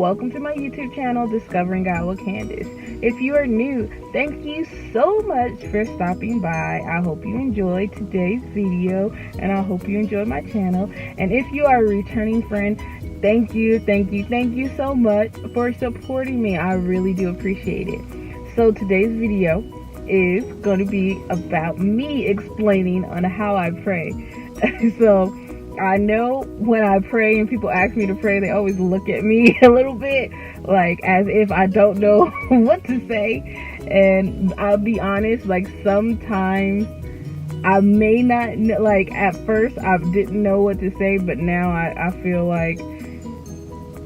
Welcome to my YouTube channel, Discovering God with Candace. If you are new, thank you so much for stopping by. I hope you enjoyed today's video, and I hope you enjoyed my channel. And if you are a returning friend, thank you so much for supporting me. I really do appreciate it. So today's video is going to be about me explaining on how I pray. So I know when I pray and people ask me to pray, they always look at me a little bit like as if I don't know what to say. And I'll be honest, like sometimes I may not know, like at first I didn't know what to say, but now I feel like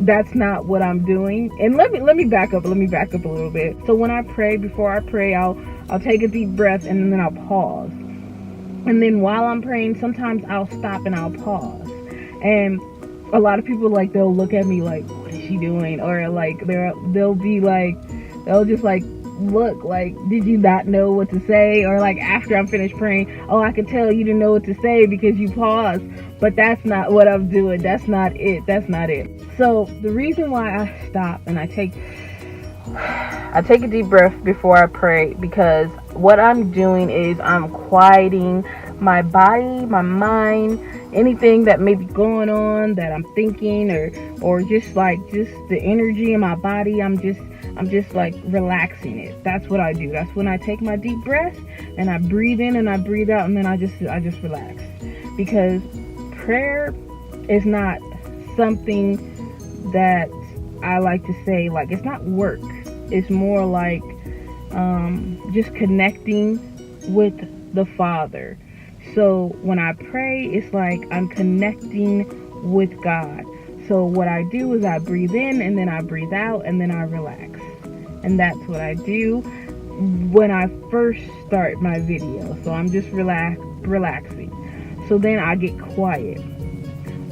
that's not what I'm doing. And let me back up a little bit. So when I pray, before I pray, I'll take a deep breath and then I'll pause. And then while I'm praying, sometimes I'll stop and I'll pause. And a lot of people, like, they'll look at me like, what is she doing? Or like they'll just like look like, did you not know what to say? Or like after I'm finished praying, oh, I can tell you didn't know what to say because you paused. But that's not what I'm doing. That's not it. So the reason why I stop and I take a deep breath before I pray, because what I'm doing is I'm quieting my body, my mind, anything that may be going on that I'm thinking, or just the energy in my body. I'm just like relaxing it. That's what I do. That's when I take my deep breath and I breathe in and I breathe out, and then I just relax. Because prayer is not something that I like to say, like, it's not work. It's more like just connecting with the Father. So when I pray, it's like I'm connecting with God. So what I do is I breathe in and then I breathe out and then I relax. And that's what I do when I first start my video. So I'm just relaxing. So then I get quiet.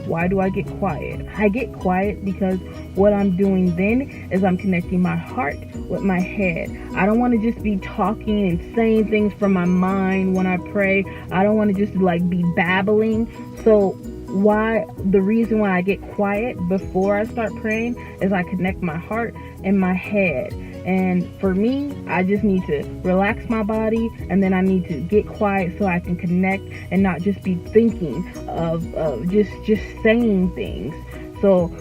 Why do I get quiet? I get quiet because what I'm doing then is I'm connecting my heart with my head. I don't want to just be talking and saying things from my mind when I pray. I don't want to just like be babbling. So the reason why I get quiet before I start praying is I connect my heart and my head. And for me, I just need to relax my body, and then I need to get quiet so I can connect and not just be thinking of just saying things. So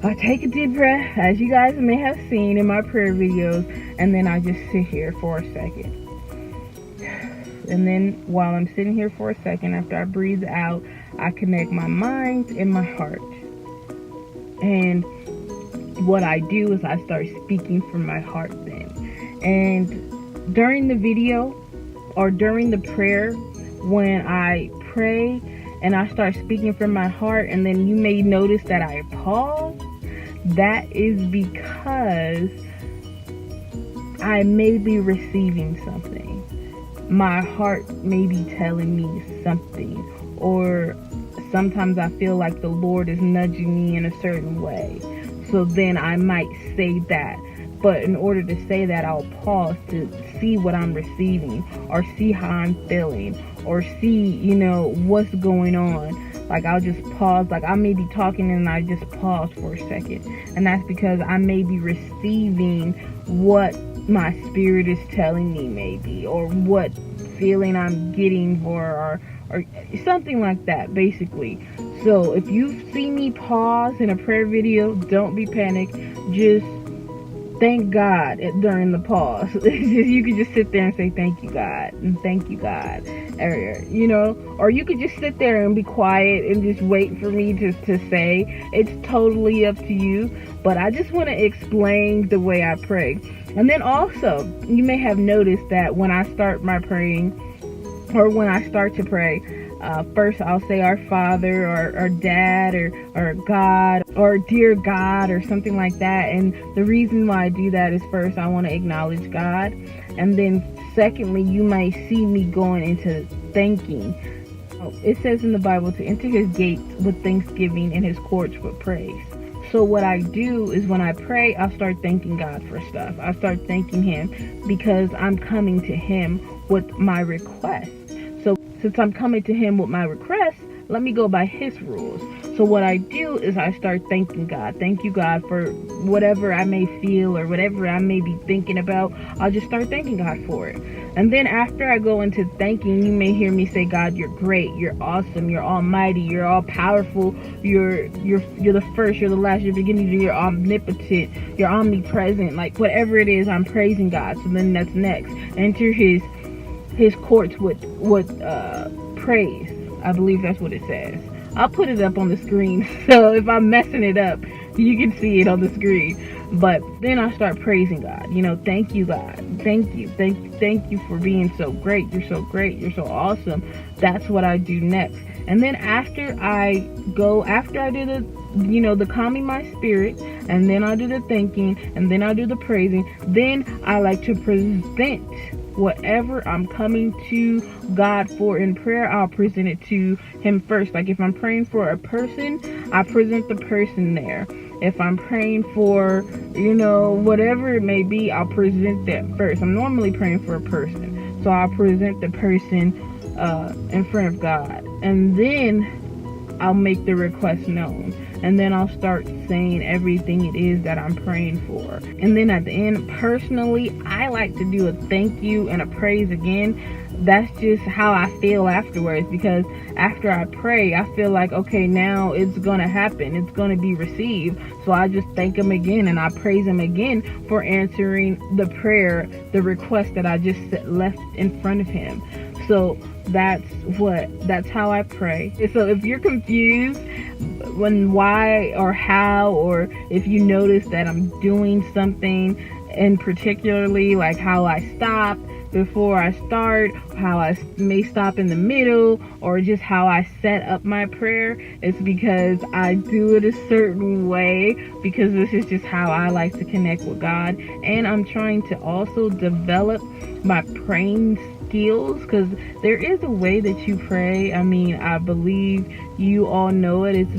I take a deep breath, as you guys may have seen in my prayer videos, and then I just sit here for a second. And then while I'm sitting here for a second, after I breathe out, I connect my mind and my heart. And what I do is I start speaking from my heart then. And during the video or during the prayer, when I pray and I start speaking from my heart, and then you may notice that I pause, that is because I may be receiving something. My heart may be telling me something, or sometimes I feel like the Lord is nudging me in a certain way. So then I might say that. But in order to say that, I'll pause to see what I'm receiving, or see how I'm feeling, or see, what's going on. Like, I'll just pause. Like, I may be talking and I just pause for a second. And that's because I may be receiving what my spirit is telling me, maybe, or what feeling I'm getting or something like that, basically. So if you see me pause in a prayer video, don't be panicked. Just thank God during the pause. You could just sit there and say, thank you, God, and thank you, God. Or you could just sit there and be quiet and just wait for me to say. It's totally up to you. But I just want to explain the way I pray. And then also, you may have noticed that when I start my praying, or when I start to pray, first I'll say our Father, or Dad, or God, or Dear God, or something like that. And the reason why I do that is, first, I want to acknowledge God. And then secondly, you might see me going into thanking. It says in the Bible to enter his gates with thanksgiving and his courts with praise. So what I do is when I pray, I'll start thanking God for stuff. I start thanking him because I'm coming to him with my request. So since I'm coming to him with my request, let me go by his rules. So what I do is I start thanking God. Thank you, God, for whatever I may feel or whatever I may be thinking about. I'll just start thanking God for it. And then after I go into thanking, you may hear me say, God, you're great, you're awesome, you're almighty, you're all powerful, you're the first, you're the last, you're the beginning, you're omnipotent, you're omnipresent. Like whatever it is, I'm praising God. So then that's next. Enter his courts with praise. I believe that's what it says. I'll put it up on the screen, so if I'm messing it up, you can see it on the screen. But then I start praising God. Thank you, God. Thank you for being so great. You're so great. You're so awesome. That's what I do next. And then after I do the calming my spirit, and then I do the thinking, and then I do the praising, then I like to present whatever I'm coming to God for in prayer. I'll present it to him first. Like if I'm praying for a person, I present the person there. If I'm praying for, whatever it may be, I'll present that first. I'm normally praying for a person, so I'll present the person in front of God, and then I'll make the request known. And then I'll start saying everything it is that I'm praying for. And then at the end, personally, I like to do a thank you and a praise again. That's just how I feel afterwards, because after I pray, I feel like, okay, now it's going to happen. It's going to be received. So I just thank him again, and I praise him again for answering the prayer, the request that I just left in front of him. So that's how I pray. So if you're confused when why or how, or if you notice that I'm doing something in particularly, like how I stop before I start, how I may stop in the middle, or just how I set up my prayer, it's because I do it a certain way, because this is just how I like to connect with God. And I'm trying to also develop my praying skills, because there is a way that you pray. I believe you all know it. It's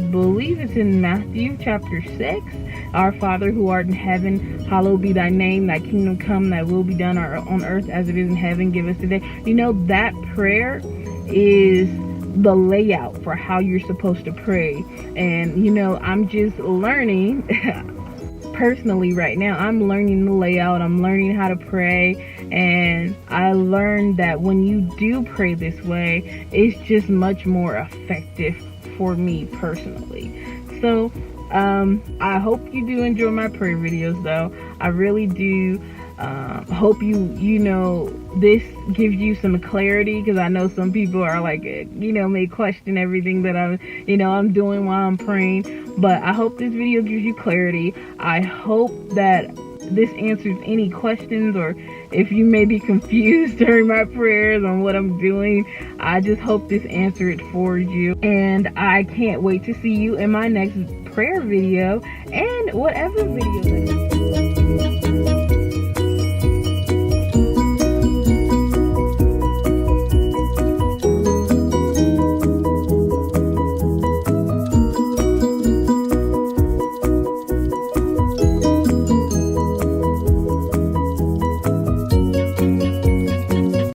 in Matthew chapter 6. Our Father who art in heaven, hallowed be thy name, thy kingdom come, thy will be done on earth as it is in heaven. Give us today. That prayer is the layout for how you're supposed to pray. And I'm just learning personally right now. I'm learning the layout. I'm learning how to pray. And I learned that when you do pray this way, it's just much more effective for me personally. So I hope you do enjoy my prayer videos, though. I really do. Hope this gives you some clarity, because I know some people are like, may question everything that I'm doing while I'm praying. But I hope this video gives you clarity. I hope that this answers any questions, or if you may be confused during my prayers on what I'm doing. I just hope this answered it for you. And I can't wait to see you in my next prayer video, and whatever video that is.